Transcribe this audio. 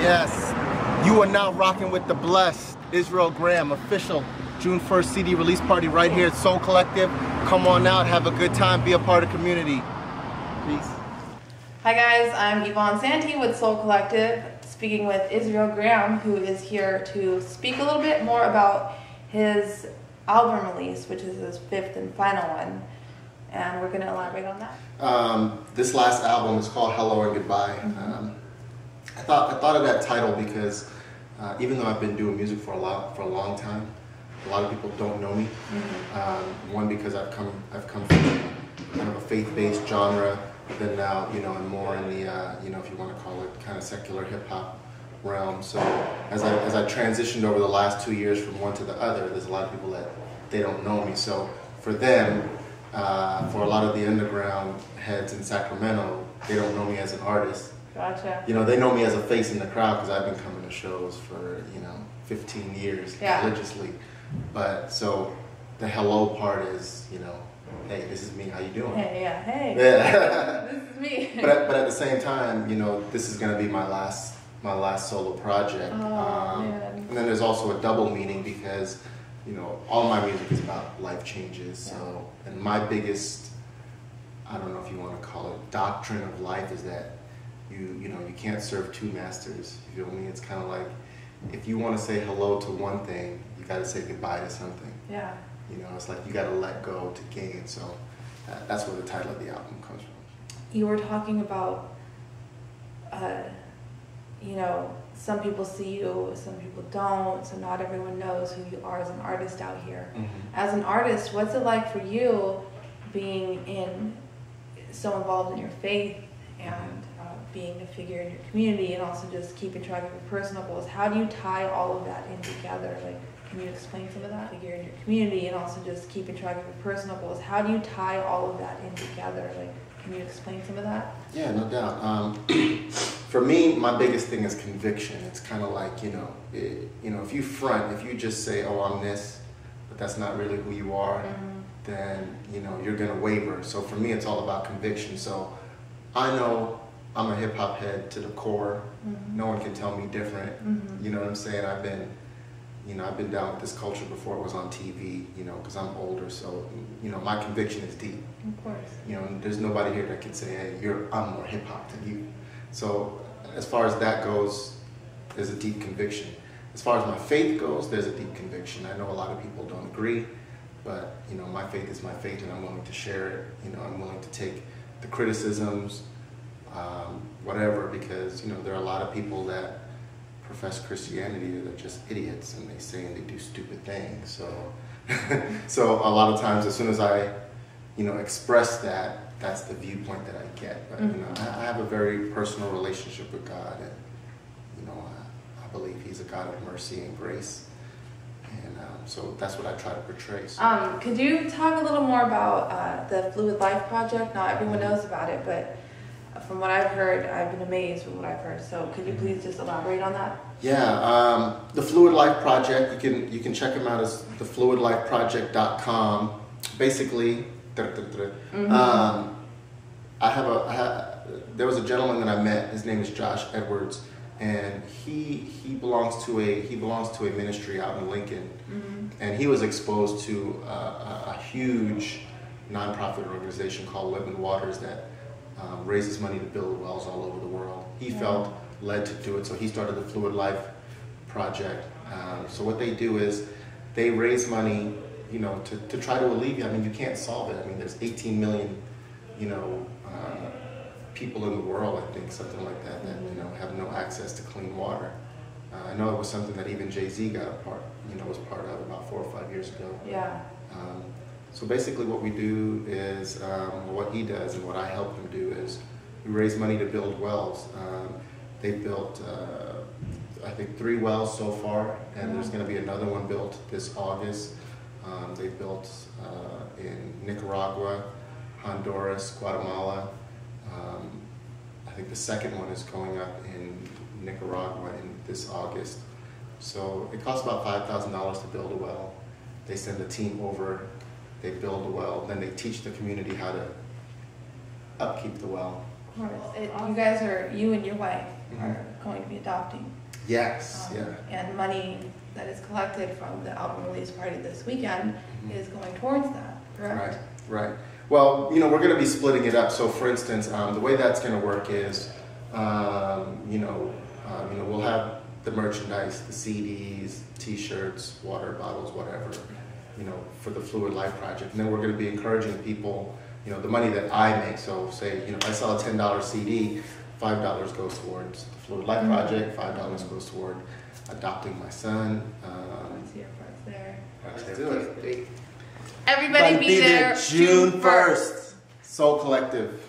Yes, you are now rocking with the blessed Israel Graham official June 1st CD release party right here at Soul Collective. Come on out, have a good time, be a part of the community. Peace. Hi guys, I'm Yvonne Santy with Soul Collective, speaking with Izreal Graham, who is here to speak a little bit more about his album release, which is his 5th and final one. And we're going to elaborate on that. This last album is called Hello and Goodbye. I thought of that title because even though I've been doing music for a long time, a lot of people don't know me. One, because I've come from kind of a faith-based genre, but then now I'm more in the if you want to call it kind of secular hip hop realm. So as I transitioned over the last 2 years from one to the other, there's a lot of people that they don't know me. So for them, for a lot of the underground heads in Sacramento, they don't know me as an artist. Gotcha. They know me as a face in the crowd because I've been coming to shows for 15 years religiously. But so the hello part is hey, this is me. How you doing? Hey, yeah, hey. Yeah. This is me. But at the same time, this is going to be my last solo project. Man. And then there's also a double meaning because all my music is about life changes. So and my biggest, I don't know if you want to call it doctrine of life, is that you can't serve two masters. You feel me? It's kind of like if you want to say hello to one thing, you got to say goodbye to something. Yeah. It's like you got to let go to gain. So that's where the title of the album comes from. You were talking about, some people see you, some people don't, so not everyone knows who you are as an artist out here. As an artist, what's it like for you being so involved in your faith and being a figure in your community and also just keeping track of your personal goals? How do you tie all of that in together? Like, can you explain some of that? Figure in your community and also just keeping track of your personal goals. How do you tie all of that in together? Like, can you explain some of that? Yeah, no doubt. For me, my biggest thing is conviction. It's kind of like, if you front, if you just say, oh, I'm this, but that's not really who you are, then, you're going to waver. So for me, it's all about conviction. So I know I'm a hip hop head to the core. No one can tell me different. You know what I'm saying? I've been down with this culture before it was on TV, because I'm older. So, my conviction is deep. Of course. There's nobody here that can say, hey, I'm more hip hop than you. So as far as that goes, there's a deep conviction. As far as my faith goes, there's a deep conviction. I know a lot of people don't agree, but my faith is my faith, and I'm willing to share it. I'm willing to take the criticisms, whatever, because there are a lot of people that profess Christianity that are just idiots, and they say and they do stupid things. So, so a lot of times, as soon as I, express that, that's the viewpoint that I get. But I have a very personal relationship with God, and I believe He's a God of mercy and grace, and so that's what I try to portray. So. Could you talk a little more about the Fluid Life Project? Not everyone knows about it, but from what I've heard, I've been amazed with what I've heard. So could you please just elaborate on that? Yeah, the Fluid Life Project, you can check them out as thefluidlifeproject.com. Basically, there was a gentleman that I met. His name is Josh Edwards, and he belongs to a ministry out in Lincoln, and he was exposed to a huge nonprofit organization called Living Waters that raises money to build wells all over the world. He felt led to do it, so he started the Fluid Life Project. So what they do is they raise money, to try to alleviate. I mean, you can't solve it. I mean, there's 18 million, people in the world, I think, something like that, that have no access to clean water. I know it was something that even Jay-Z was part of about 4 or 5 years ago. Yeah. So basically what we do is, what he does and what I help him do is we raise money to build wells. They built, I think, 3 wells so far, and there's going to be another one built this August. They built in Nicaragua, Honduras, Guatemala. I think the second one is going up in Nicaragua in this August. So it costs about $5,000 to build a well. They send a team over, they build a well, then they teach the community how to upkeep the well. Of course. You and your wife are going to be adopting. Yes, And money that is collected from the album release party this weekend is going towards that, correct? Right. Well, we're going to be splitting it up. So, for instance, the way that's going to work is, we'll have the merchandise, the CDs, T-shirts, water bottles, whatever, for the Fluid Life Project. And then we're going to be encouraging people, the money that I make. So, say, if I sell a $10 CD, $5 goes towards the Fluid Life Project, $5 goes toward adopting my son. Let's see your parts there. Let's do it. Everybody be there June 1st. Soul Collective.